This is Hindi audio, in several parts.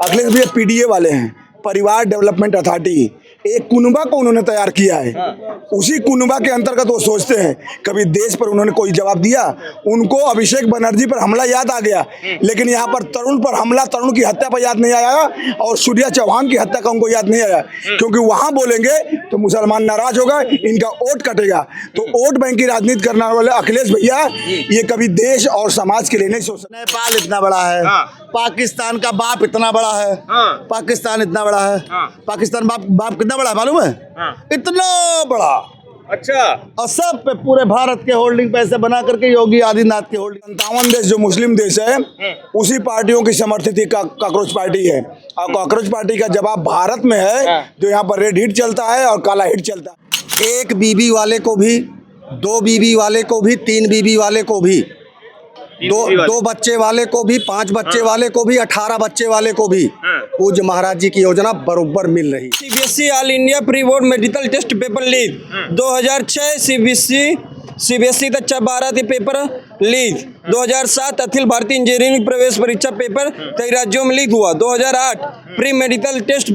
अखिलेश भैया पीडीए वाले हैं, परिवार डेवलपमेंट अथॉरिटी, एक कुनबा को उन्होंने तैयार किया है। उसी कुनबा के अंतर्गत वो सोचते हैं। कभी देश पर उन्होंने कोई जवाब दिया? उनको अभिषेक बनर्जी पर हमला याद आ गया, लेकिन यहाँ पर तरुण पर हमला, तरुण की हत्या पर याद नहीं आया और सूर्या चौहान की हत्या का उनको याद नहीं आया, क्योंकि वहां बोलेंगे तो मुसलमान नाराज होगा, इनका वोट कटेगा। तो वोट बैंक की राजनीति करने वाले अखिलेश भैया ये कभी देश और समाज के लिए नहीं सोच सकते। नेपाल इतना बड़ा है, पाकिस्तान का बाप इतना बड़ा है, पाकिस्तान इतना बड़ा है, पाकिस्तान बाप कितना बड़ा है मालूम है? इतना बड़ा। अच्छा। और सब पे पूरे भारत के होल्डिंग पैसे बना करके योगी आदित्यनाथ के होल्डिंग। 57 देश जो मुस्लिम देश है उसी पार्टियों की समर्थित ही कॉकरोच पार्टी है, और कॉकरोच पार्टी का जवाब भारत में है जो यहाँ पर रेड हिट चलता है और काला हिट चलता है। एक बीबी वाले को भी, दो बीबी वाले को भी, तीन बीबी वाले को भी, दो बच्चे वाले को भी, 5 बच्चे वाले को भी, 18 बच्चे वाले को भी पूज्य महाराज जी की योजना बरोबर मिल रही। CBSE all India pre board medical test paper leak 2006 CBSE कक्षा 12 थी paper leak. 2007 Akhil Bharatiya engineering प्रवेश परीक्षा पेपर कई राज्यों में लीक हुआ। 2008 प्री मेडिकल टेस्ट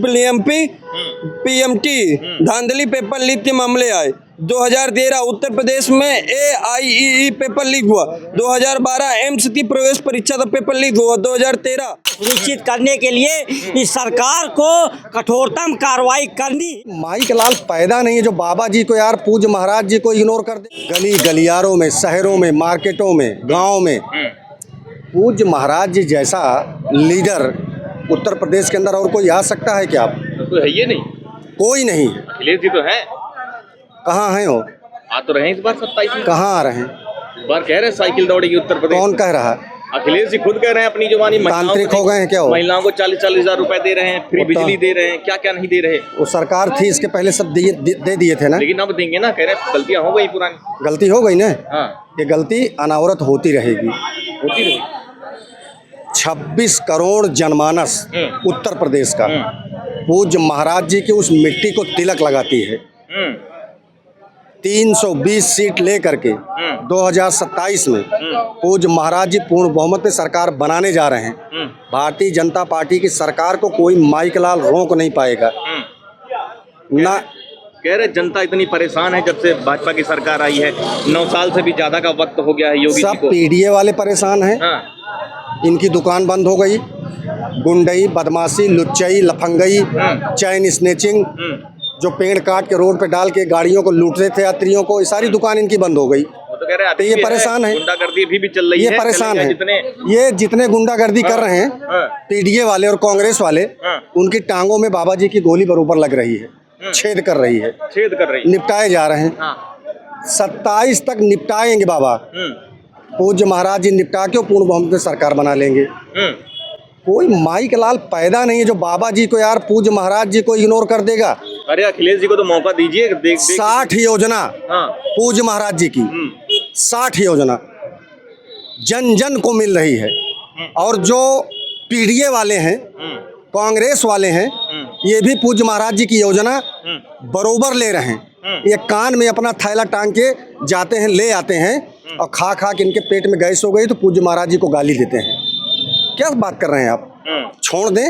पीएमटी धांधली पेपर लीक के मामले आए। 2013 उत्तर प्रदेश में AIEE पेपर लीक हुआ। 2012 एम्स की प्रवेश परीक्षा का पेपर लीक हुआ। 2013 सुनिश्चित करने के लिए इस सरकार को कठोरतम कार्रवाई करनी। माइक लाल पैदा नहीं है जो बाबा जी को, यार पूज्य महाराज जी को इग्नोर कर दे। गली गलियारों में, शहरों में, मार्केटों में, गाँव में पूज्य महाराज जी जैसा लीडर उत्तर प्रदेश के अंदर और कोई आ सकता है क्या? तो है ये नहीं, कोई नहीं। अखिलेश जी तो हैं। कहाँ हैं वो? आ तो रहे हैं इस बार 27 में। कहाँ आ रहे हैं? इस बार कह रहे हैं साइकिल दौड़ेगी उत्तर प्रदेश। कौन कह रहा है? अखिलेश जी खुद कह रहे हैं अपनी जुबानी। तांत्रिक हो गए हैं क्या वो? महिलाओं को 40-40 हजार रुपए दे रहे हैं, फ्री बिजली दे रहे हैं, क्या क्या नहीं दे रहे। वो सरकार थी, इसके पहले सब दे दिए थे ना। लेकिन अब देंगे ना, कह रहे हैं गलतियां हो गई पुरानी। गलती हो गई ना, हाँ ये गलती अनावरत होती रहेगी। होती रही। 26 करोड़ जनमानस उत्तर प्रदेश का पूज्य महाराज जी की उस मिट्टी को तिलक लगाती है। 320 सीट लेकर के 2027 में पूज्य महाराज जी पूर्ण बहुमत में सरकार बनाने जा रहे हैं। भारतीय जनता पार्टी की सरकार को कोई माइक लाल रोक नहीं पाएगा ना। कह रहे जनता इतनी परेशान है जब से भाजपा की सरकार आई है। 9 साल से भी ज्यादा का वक्त हो गया है योगी जी सब को। पीडीए वाले परेशान हैं। इनकी दुकान बंद हो गई। गुंडई, बदमाशी, लुच्चई, लफंगई, चैन स्नेचिंग, जो पेड़ काट के रोड पे डाल के गाड़ियों को लूट रहे थे यात्रियों को, ये सारी दुकान इनकी बंद हो गई। तो कह रहे तो ये परेशान है, गुंडागर्दी भी चल रही है। ये परेशान है। ये जितने गुंडागर्दी कर रहे हैं पीडीए वाले और कांग्रेस वाले, उनकी टांगों में बाबा जी की गोली बरोबर लग रही है, छेद कर रही है, निपटाए जा रहे हैं। 27 तक निपटाएंगे बाबा। पूज्य महाराज जी निपटा के पूर्ण बहुमत में सरकार बना लेंगे। कोई माइक लाल पैदा नहीं है जो बाबा जी को, यार पूज्य महाराज जी को इग्नोर कर देगा। अरे अखिलेश जी को तो मौका दीजिए। 60 योजना पूज्य महाराज जी की, 60 योजना जन जन को मिल रही है। और जो पीडीए वाले हैं, कांग्रेस वाले हैं, ये भी पूज्य महाराज जी की योजना बरोबर ले रहे हैं। ये कान में अपना थैला टांग के जाते हैं, ले आते हैं, और खा खा के इनके पेट में गैस हो गई तो पूज्य महाराज जी को गाली देते हैं। क्या बात कर रहे हैं आप? छोड़ दें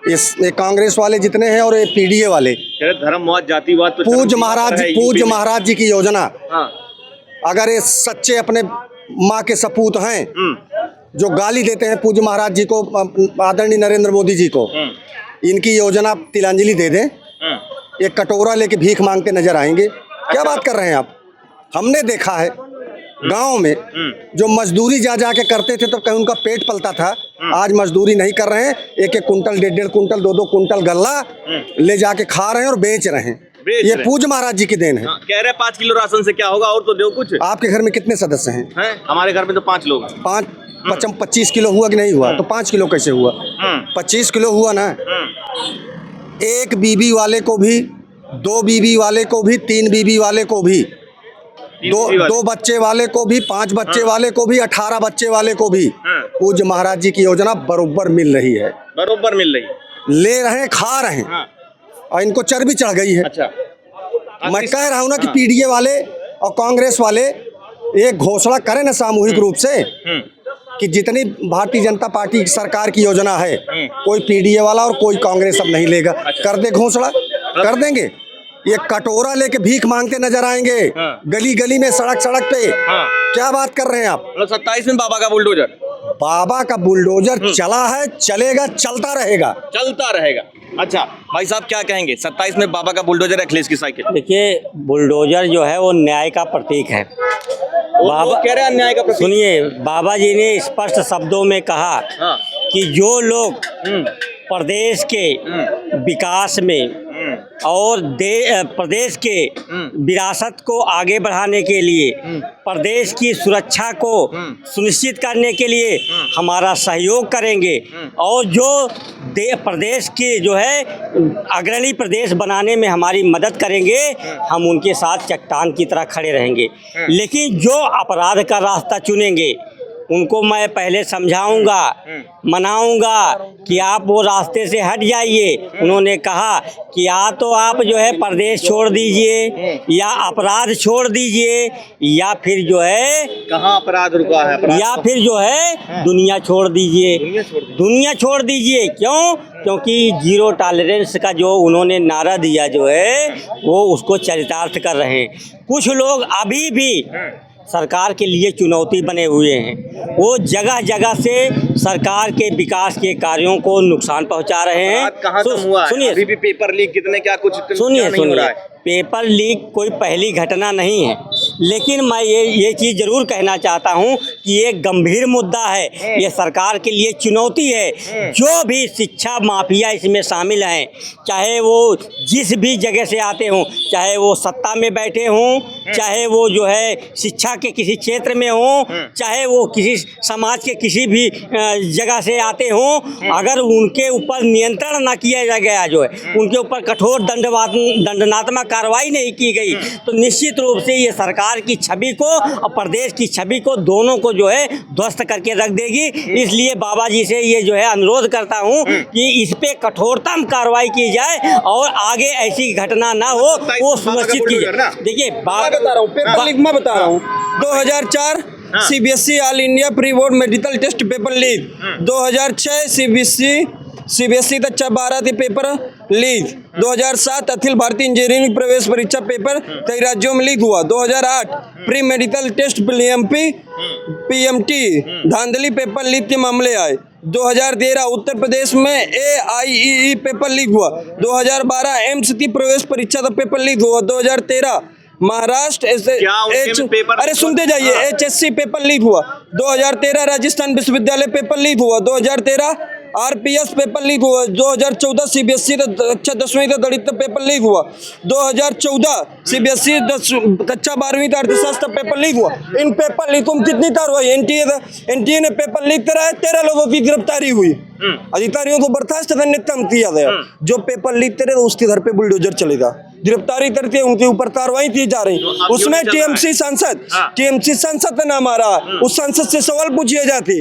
ये कांग्रेस वाले जितने हैं और ये पीडीए वाले। धर्मवाद, जातिवाद तो पूज्य महाराज जी की योजना, अगर ये सच्चे अपने माँ के सपूत हैं जो गाली देते हैं पूज्य महाराज जी को, आदरणीय नरेंद्र मोदी जी को, इनकी योजना तिलांजलि दे दें, एक कटोरा लेके भीख मांगते नजर आएंगे। क्या बात कर रहे हैं आप? हमने देखा है गांव में जो मजदूरी जा के करते थे तो कहीं उनका पेट पलता था। आज मजदूरी नहीं कर रहे हैं, 1-1 कुंटल, 1.5 कुंटल, 2-2 कुंटल गल्ला ले जाके खा रहे हैं और बेच रहे हैं। ये पूज्य महाराज जी की देन है। कह रहे 5 किलो राशन से क्या होगा, और तो दो कुछ। आपके घर में कितने सदस्य हैं? हमारे घर में तो 5 लोग। 25 किलो हुआ कि नहीं हुआ? तो 5 किलो कैसे हुआ? 25 किलो हुआ ना। एक बीबी वाले को भी, 2 बीबी वाले को भी, 3 बीबी वाले को भी, 2 बच्चे वाले को भी, 5 बच्चे वाले को भी, 18 बच्चे वाले को भी पूज्य महाराज जी की योजना बरोबर मिल रही है। बरोबर मिल रही है। ले रहे हैं, खा रहे हैं, और इनको चर्बी चढ़ गई है। अच्छा, मैं कह रहा हूँ ना कि पीडीए वाले और कांग्रेस वाले एक घोषणा करें ना सामूहिक रूप से कि जितनी भारतीय जनता पार्टी की सरकार की योजना है, कोई पीडीए वाला और कोई कांग्रेस अब नहीं लेगा। कर दे घोषणा, कर देंगे। ये कटोरा लेके भीख मांगते नजर आएंगे गली गली में, सड़क सड़क पे। क्या बात कर रहे हैं आप? 27 में बाबा का बुलडोजर, बाबा का बुलडोजर चला है, चलेगा, चलता रहेगा। चलता रहेगा। अच्छा भाई साहब क्या कहेंगे? 27 में बाबा का बुलडोजर, अखिलेश की साइकिल। देखिए, बुलडोजर जो है वो न्याय का प्रतीक है। बाबा कह रहे हैं अन्याय का प्रतीक। सुनिए, बाबा जी ने स्पष्ट शब्दों में कहा कि जो लोग प्रदेश के विकास में और प्रदेश के विरासत को आगे बढ़ाने के लिए, प्रदेश की सुरक्षा को सुनिश्चित करने के लिए हमारा सहयोग करेंगे और जो प्रदेश के जो है अग्रणी प्रदेश बनाने में हमारी मदद करेंगे, हम उनके साथ चट्टान की तरह खड़े रहेंगे। लेकिन जो अपराध का रास्ता चुनेंगे उनको मैं पहले समझाऊंगा, मनाऊंगा कि आप वो रास्ते से हट जाइए। उन्होंने कहा कि या तो आप जो है प्रदेश छोड़ दीजिए या अपराध छोड़ दीजिए या फिर जो है कहाँ अपराध रुका है? अपराध या फिर जो है दुनिया छोड़ दीजिए। दुनिया छोड़ दीजिए। क्यों? क्योंकि जीरो टॉलरेंस का जो उन्होंने नारा दिया जो है वो उसको चरितार्थ कर रहे हैं। कुछ लोग अभी भी सरकार के लिए चुनौती बने हुए हैं। वो जगह जगह से सरकार के विकास के कार्यों को नुकसान पहुंचा रहे हैं। कहाँ तक हुआ है? सुनिए, अभी भी पेपर लीक कितने क्या कुछ सुनिए, नहीं हो रहा है। पेपर लीक कोई पहली घटना नहीं है, लेकिन मैं ये चीज़ ज़रूर कहना चाहता हूं कि ये गंभीर मुद्दा है। ये सरकार के लिए चुनौती है। जो भी शिक्षा माफिया इसमें शामिल हैं, चाहे वो जिस भी जगह से आते हों, चाहे वो सत्ता में बैठे हों, चाहे वो जो है शिक्षा के किसी क्षेत्र में हों, चाहे वो किसी समाज के किसी भी जगह से आते हों, अगर उनके ऊपर नियंत्रण ना किया गया जो है, उनके ऊपर कठोर दंडात्मक कार्रवाई नहीं की गई, तो निश्चित रूप से ये सरकार की छवि को और प्रदेश की छवि को, दोनों को जो है ध्वस्त करके रख देगी। इसलिए बाबा जी से ये जो है अनुरोध करता हूँ कि इस पे कठोरतम कार्रवाई की जाए और आगे ऐसी घटना ना हो, वो सुनिश्चित की जाए। देखिए, बता रहा हूँ, पेपर लीक मैं बता रहा हूँ। 2004 CBSE all India pre board medical test paper leak. 2006 CBSE कक्षा 12 paper leak. 2007 Akhil Bharatiya engineering प्रवेश परीक्षा पेपर कई राज्यों में लीक हुआ। 2008 प्री मेडिकल टेस्ट पीएमटी धांधली पेपर लीक के मामले आए। 2013 उत्तर प्रदेश में AIEE पेपर लीक हुआ। 2012 एम्स की प्रवेश परीक्षा का पेपर लीक हुआ। 2013 महाराष्ट्र अरे सुनते जाइए, HSC पेपर लीक हुआ। 2013 राजस्थान विश्वविद्यालय पेपर लीक हुआ। 2013 RPS पेपर लीक हुआ। 2014 CBSE कक्षा 10वीं का गणित पेपर लीक हुआ। 2014 CBSE कक्षा 12वीं का अर्थशास्त्र पेपर लीक हुआ। इन पेपर लीकों में कितनी कार्रवाई? एनटीए ने पेपर लीक कराया, 13 लोगों की गिरफ्तारी हुई। अधिकारियों को बर्खास्त करने कम किया गया। जो पेपर लीक करे उसके घर पे बुलडोजर चलेगा, गिरफ्तारी करके उनके ऊपर कार्रवाई की जा रही। उसमें टीएमसी सांसद का नाम आ रहा, उस सांसद से सवाल पूछे जाते।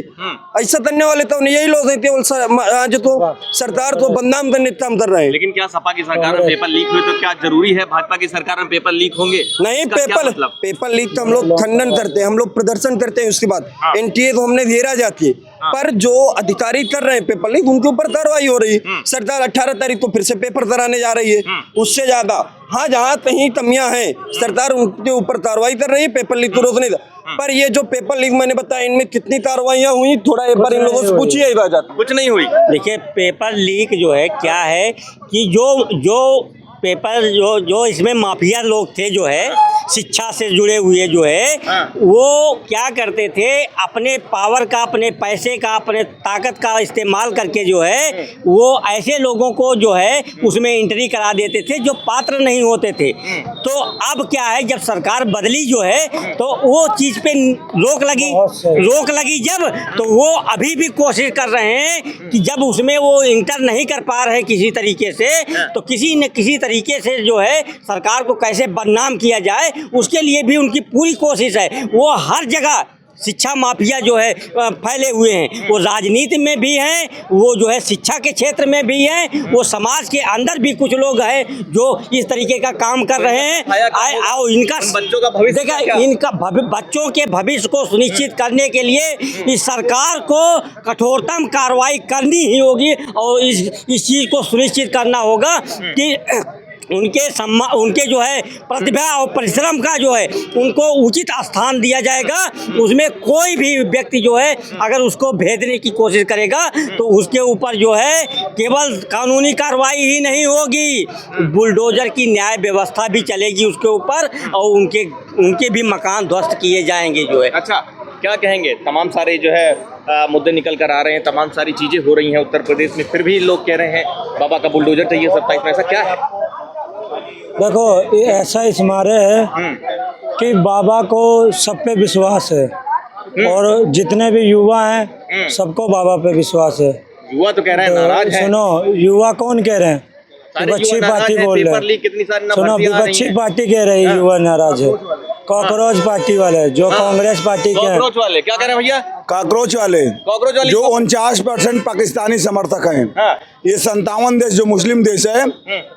ऐसा करने वाले तो यही लोग हैं, केवल आज तो सरकार को बदनाम करने काम कर रहे हैं। लेकिन क्या सपा की सरकार में पेपर लीक हुए तो क्या जरूरी है भाजपा की सरकार में पेपर लीक होंगे? नहीं, पेपर लीक तो हम लोग खंडन करते हैं, हम लोग प्रदर्शन करते हैं। उसके बाद एनटीए को हमने घेरा जाती है, पर जो अधिकारी कर रहे हैं पेपर लीक उनके ऊपर कार्रवाई हो रही है। सरकार 18 तारीख को फिर से पेपर कराने जा रही है। उससे ज्यादा हाँ, जहाँ कहीं कमियां हैं सरकार उनके ऊपर कार्रवाई कर रही है पेपर लीक को रोकने का। पर ये जो पेपर लीक मैंने बताया, इनमें कितनी कार्रवाइयां हुई, थोड़ा एक बार इन लोगों से पूछिए। कुछ नहीं हुई। देखिए, पेपर लीक जो है क्या है कि जो पेपर जो इसमें माफिया लोग थे जो है शिक्षा से जुड़े हुए जो है, वो क्या करते थे, अपने पावर का, अपने पैसे का, अपने ताकत का इस्तेमाल करके जो है वो ऐसे लोगों को जो है उसमें एंट्री करा देते थे जो पात्र नहीं होते थे। तो अब क्या है, जब सरकार बदली जो है तो वो चीज़ पे रोक लगी जब, तो वो अभी भी कोशिश कर रहे हैं कि जब उसमें वो इंटर नहीं कर पा रहे किसी तरीके से, तो किसी न किसी तरीके से जो है सरकार को कैसे बदनाम किया जाए, उसके लिए भी उनकी पूरी कोशिश है। वो हर जगह शिक्षा माफिया जो है फैले हुए हैं, वो राजनीति में भी हैं, वो जो है शिक्षा के क्षेत्र में भी हैं, वो समाज के अंदर भी कुछ लोग हैं जो इस तरीके का काम कर रहे हैं। आओ इनका बच्चों का भविष्य देखा, क्या? इनका बच्चों के भविष्य को सुनिश्चित करने के लिए इस सरकार को कठोरतम कार्रवाई करनी ही होगी और इस चीज़ को सुनिश्चित करना होगा कि उनके जो है प्रतिभा और परिश्रम का जो है उनको उचित स्थान दिया जाएगा। उसमें कोई भी व्यक्ति जो है अगर उसको भेदने की कोशिश करेगा तो उसके ऊपर जो है केवल कानूनी कार्रवाई ही नहीं होगी, बुलडोजर की न्याय व्यवस्था भी चलेगी उसके ऊपर और उनके भी मकान ध्वस्त किए जाएंगे जो है। अच्छा, क्या कहेंगे? तमाम सारे जो है मुद्दे निकल कर आ रहे हैं, तमाम सारी चीजें हो रही हैं उत्तर प्रदेश में, फिर भी लोग कह रहे हैं बाबा का बुलडोजर चाहिए 27 में। ऐसा क्या है? देखो, ये ऐसा इस मारे है कि बाबा को सब पे विश्वास है और जितने भी युवा हैं सबको बाबा पे विश्वास है। युवा तो कह रहे हैं नाराज है। सुनो, युवा कौन कह रहे हैं? विपक्षी पार्टी बोल रहे हैं। सुनो, विपक्षी पार्टी कह रही है युवा नाराज है। कॉकरोच पार्टी वाले जो कांग्रेस पार्टी के हैं। कॉकरोच वाले क्या कह रहे हैं भैया? कॉकरोच वाले जो 49% पाकिस्तानी समर्थक हैं। हाँ। ये 57 देश जो मुस्लिम देश है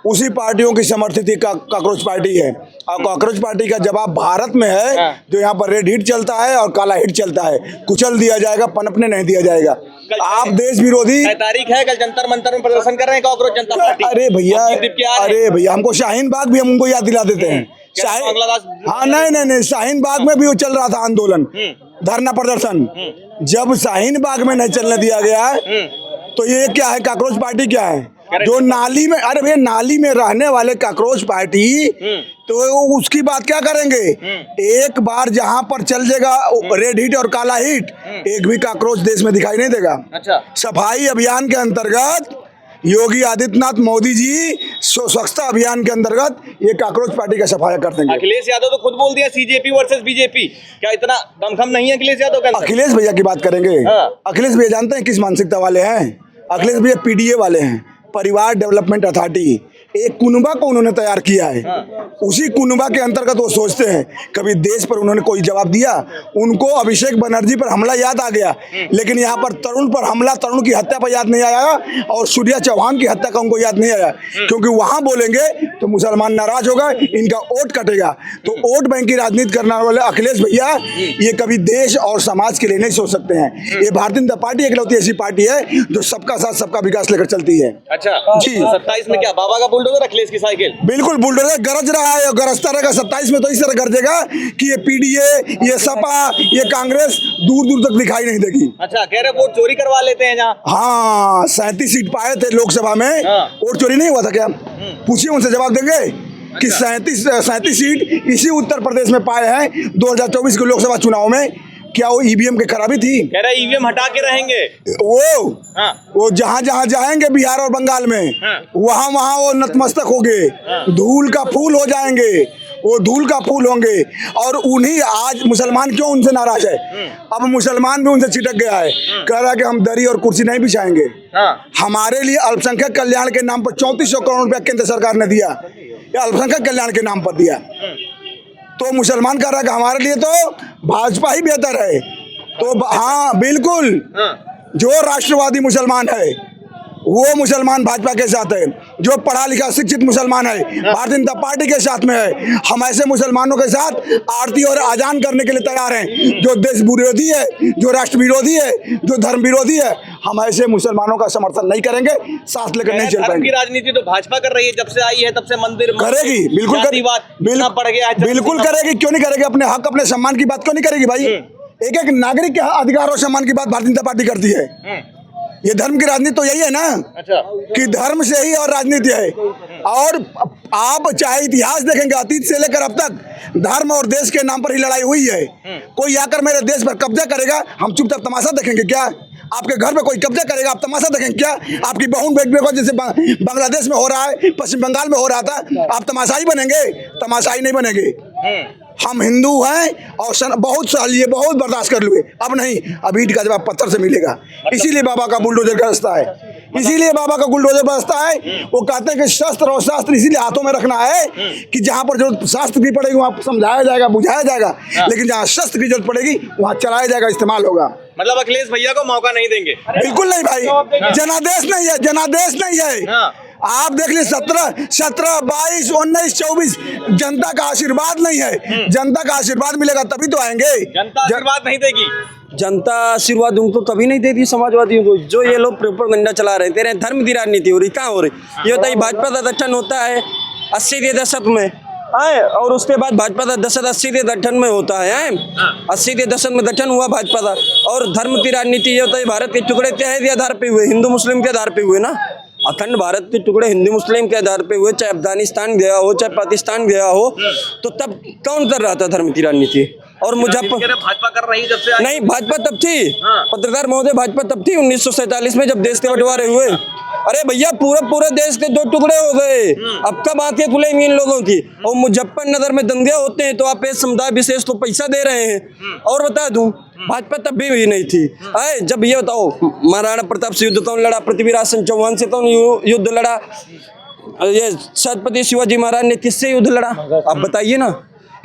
उसी पार्टियों की समर्थित ही कॉकरोच पार्टी है। और कॉकरोच पार्टी का जवाब भारत में है। हाँ। जो यहाँ पर रेड हिट चलता है और काला हिट चलता है, कुचल दिया जाएगा, पनपने नहीं दिया जाएगा। आप देश विरोधी तारीख है, कल जंतर मंतर में प्रदर्शन कर रहे हैं कॉकरोच जनता पार्टी। अरे भैया हमको शाहीन बाग भी हम उनको याद दिला देते हैं। हाँ, नहीं, शाहीन बाग में भी वो चल रहा था आंदोलन, धरना प्रदर्शन। जब शाहीन बाग में नहीं चलने दिया गया तो ये क्या है? कॉकरोच पार्टी क्या है? जो नाली में, अरे भैया नाली में रहने वाले कॉकरोच पार्टी, तो उसकी बात क्या करेंगे? एक बार जहां पर चल जाएगा रेड हिट और काला हिट, एक भी कॉकरोच देश में दिखाई नहीं देगा। अच्छा। सफाई अभियान के अंतर्गत योगी आदित्यनाथ मोदी जी स्वच्छता अभियान के अंतर्गत ये कॉकरोच पार्टी का सफाया कर देंगे। अखिलेश यादव तो खुद बोल दिया सीजेपी वर्सेस बीजेपी। क्या इतना दमखम नहीं है अखिलेश यादव का? अखिलेश भैया की बात करेंगे। हाँ। अखिलेश भैया जानते हैं किस मानसिकता वाले हैं? अखिलेश भैया पीडीए वाले हैं, परिवार डेवलपमेंट अथॉरिटी। एक कुनबा को उन्होंने तैयार किया है। उसी कुनबा के अंतर्गत वो सोचते हैं। कभी देश पर उन्होंने कोई जवाब दिया, उनको अभिषेक बनर्जी पर हमला याद आ गया, लेकिन यहाँ पर तरुण पर हमला, तरुण की हत्या पर याद नहीं आया और सूर्या चौहान की हत्या का उनको याद नहीं आया, क्योंकि वहां बोलेंगे तो मुसलमान नाराज होगा, इनका वोट कटेगा। तो वोट बैंक की राजनीति करने वाले अखिलेश भैया ये कभी देश और समाज के लिए नहीं सोच सकते हैं। ये भारतीय जनता पार्टी इकलौती ऐसी पार्टी है जो सबका साथ सबका विकास लेकर चलती है। अच्छा जी। 27 में क्या बाबा का बुलडोजर, अखिलेश की साइकिल? बिल्कुल, बुलडोजर गरज रहा है और गरजता रहेगा। 27 में तो इस तरह गरजेगा कि ये पीडीए, ये सपा, ये कांग्रेस दूर दूर तक दिखाई नहीं देगी। अच्छा, कह रहे वोट चोरी करवा लेते हैं जहाँ। हाँ, 37 सीट पाए थे लोकसभा में, वोट चोरी नहीं हुआ था क्या? पूछिए, उनसे जवाब देंगे कि 37 सीट इसी उत्तर प्रदेश में पाए हैं 2024 के लोकसभा चुनाव में। क्या वो ईवीएम की खराबी थी? कह रहे ईवीएम हटा के रहेंगे वो जहाँ जहाँ जाएंगे बिहार और बंगाल में, वहाँ वहाँ वो नतमस्तक होंगे, धूल का फूल हो जाएंगे, वो धूल का फूल होंगे। और उन्हीं आज मुसलमान क्यों उनसे नाराज है? अब मुसलमान भी उनसे छिटक गया है, कह रहा है कि हम दरी और कुर्सी नहीं बिछाएंगे। हमारे लिए अल्पसंख्यक कल्याण के नाम पर 3400 करोड़ रुपया केंद्र सरकार ने दिया, अल्पसंख्यक कल्याण के नाम पर दिया। तो मुसलमान कह रहा है कि हमारे लिए तो भाजपा ही बेहतर है। तो हाँ बिल्कुल, जो राष्ट्रवादी मुसलमान है वो मुसलमान भाजपा के साथ है, जो पढ़ा लिखा शिक्षित मुसलमान है भारतीय जनता पार्टी के साथ में है। हम ऐसे मुसलमानों के साथ आरती और आजान करने के लिए तैयार हैं। जो देश विरोधी है, जो राष्ट्र विरोधी है, जो धर्म विरोधी है, हम ऐसे मुसलमानों का समर्थन नहीं करेंगे, साथ लेकर नहीं चल पाएंगे। राजनीति तो भाजपा कर रही है, जब से आई है तब से मंदिर करेगी, बिल्कुल बिल्कुल करेगी। क्यों नहीं करेगी? अपने हक अपने सम्मान की बात क्यों नहीं करेगी भाई? एक एक नागरिक के अधिकार और सम्मान की बात भारतीय जनता पार्टी करती है। ये धर्म की राजनीति तो यही है ना। अच्छा। कि धर्म से ही और राजनीति है। और आप चाहे इतिहास देखेंगे, अतीत से लेकर अब तक धर्म और देश के नाम पर ही लड़ाई हुई है। कोई आकर मेरे देश पर कब्जा करेगा, हम चुपचाप तमाशा देखेंगे क्या? आपके घर पे कोई कब्जा करेगा, आप तमाशा देखेंगे क्या? आपकी बहन बेट देखो, जैसे बांग्लादेश में हो रहा है, पश्चिम बंगाल में हो रहा था, आप तमाशाई बनेंगे? तमाशाई नहीं बनेंगे। हम हिंदू हैं और बहुत साल ये बहुत बर्दाश्त कर लिए, अब नहीं, अब ईंट का जवाब पत्थर से मिलेगा। इसीलिए बाबा का बुलडोजर का रास्ता है, इसीलिए बाबा का बुलडोजर का रास्ता है। वो कहते हैं कि शस्त्र और शास्त्र इसीलिए हाथों में रखना है कि जहाँ पर जो शास्त्र की पड़ेगी वहाँ समझाया जाएगा, बुझाया जाएगा, लेकिन जहाँ शस्त्र की जरूरत पड़ेगी वहाँ चलाया जाएगा, इस्तेमाल होगा। मतलब अखिलेश भैया को मौका नहीं देंगे? बिल्कुल नहीं भाई, जनादेश नहीं है, जनादेश नहीं है। आप देख लीजिए 17, 22, 19, 24 जनता का आशीर्वाद नहीं है। जनता का आशीर्वाद मिलेगा तभी तो आएंगे। जनता आशीर्वाद नहीं देगी। जनता आशीर्वाद उनको तभी नहीं देती समाजवादियों को, जो ये लोग प्रोपेगेंडा चला रहे हैं। तेरे धर्म की राजनीति हो रही, कहाँ हो रही? ये बताइए, भाजपा का गठन होता है 80 के दशक में आए, और उसके बाद भाजपा का दशक 80 के गठन में होता है। 80 के दशक में गठन हुआ भाजपा का, और धर्म की राजनीति ये होता है भारत के टुकड़े के आधार पे हुए, हिंदू मुस्लिम के आधार पे हुए ना। अखंड भारत के टुकड़े हिंदू मुस्लिम के आधार पे हुए, चाहे अफगानिस्तान गया हो, चाहे पाकिस्तान गया हो, तो तब कौन कर रहा था धर्म की राजनीति? और मुजफ्फर भाजपा कर रही जब से नहीं, भाजपा तब थी, पत्रकार महोदय, भाजपा तब थी 1947 में जब देश के बंटवारे हुए। अरे भैया, पूरे देश के 2 टुकड़े हो गए, अब कब आंखें खुलेंगी इन लोगों की? और मुजफ्फरनगर में दंगे होते हैं तो आप एक समुदाय विशेष को पैसा दे रहे हैं। और बता दूं, भाजपा तब भी नहीं थी। अरे जब ये बताओ, महाराणा प्रताप से युद्ध कौन लड़ा? पृथ्वीराज सिंह चौहान से कौन युद्ध लड़ा? ये छत्रपति शिवाजी महाराज ने किससे युद्ध लड़ा? आप बताइए ना,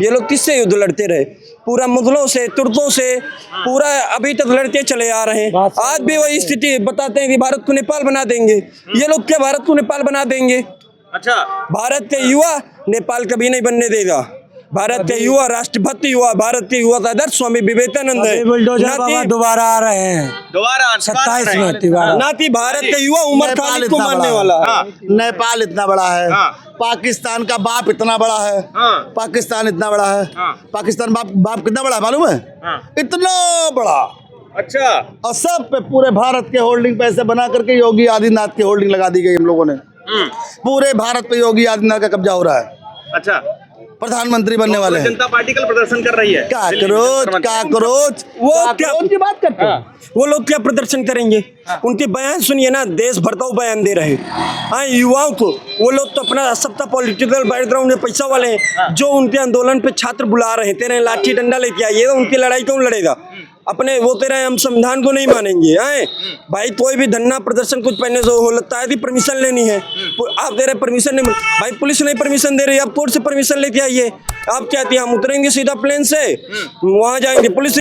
ये लोग किससे युद्ध लड़ते रहे? पूरा मुगलों से, तुर्कों से, पूरा अभी तक लड़ते चले आ रहे हैं। आज भी वही स्थिति, बताते हैं कि भारत को नेपाल बना देंगे। ये लोग क्या भारत को नेपाल बना देंगे? अच्छा, भारत के युवा नेपाल कभी नहीं बनने देगा। भारत के युवा राष्ट्रभक्त युवा, भारत के युवा का आदर्श स्वामी विवेकानंद है। बुलडोजर बाबा दोबारा आ रहे हैं, दोबारा 27 में तिवारा। ना कि भारत के युवा उमर खालिद को मानने वाला है। नेपाल इतना बड़ा है, पाकिस्तान का बाप इतना बड़ा है, पाकिस्तान इतना बड़ा है, पाकिस्तान बाप कितना बड़ा है मालूम है? इतना बड़ा। अच्छा, और सब पे पूरे भारत के होल्डिंग पैसे बना करके योगी आदित्यनाथ की होल्डिंग लगा दी गई हम लोगों ने। पूरे भारत पे योगी आदित्यनाथ का कब्जा हो रहा है। अच्छा, प्रधानमंत्री बनने वाले हैं। जनता पार्टी कल प्रदर्शन कर रही है। काकरोच वो क्या की बात करते हैं? वो लोग क्या प्रदर्शन करेंगे? उनके बयान सुनिए ना, देश भड़काऊ बयान दे रहे हैं युवाओं को। वो लोग तो अपना सबका पॉलिटिकल बैकग्राउंड में पैसा वाले हैं। जो उनके आंदोलन पे छात्र बुला रहे हैं, तेरे लाठी डंडा लेके आइए, उनकी लड़ाई कौन लड़ेगा? अपने वो तेरे हम संविधान को नहीं मानेंगे। भाई, कोई भी धरना प्रदर्शन कुछ पहने से हो लगता है कि परमिशन लेनी है, आप दे रहे परमिशन नहीं। भाई, पुलिस नहीं परमिशन दे रही, आप कोर्ट से परमिशन लेके आइए। आप क्या हम उतरेंगे सीधा प्लेन से, वहां जाएंगे, पुलिस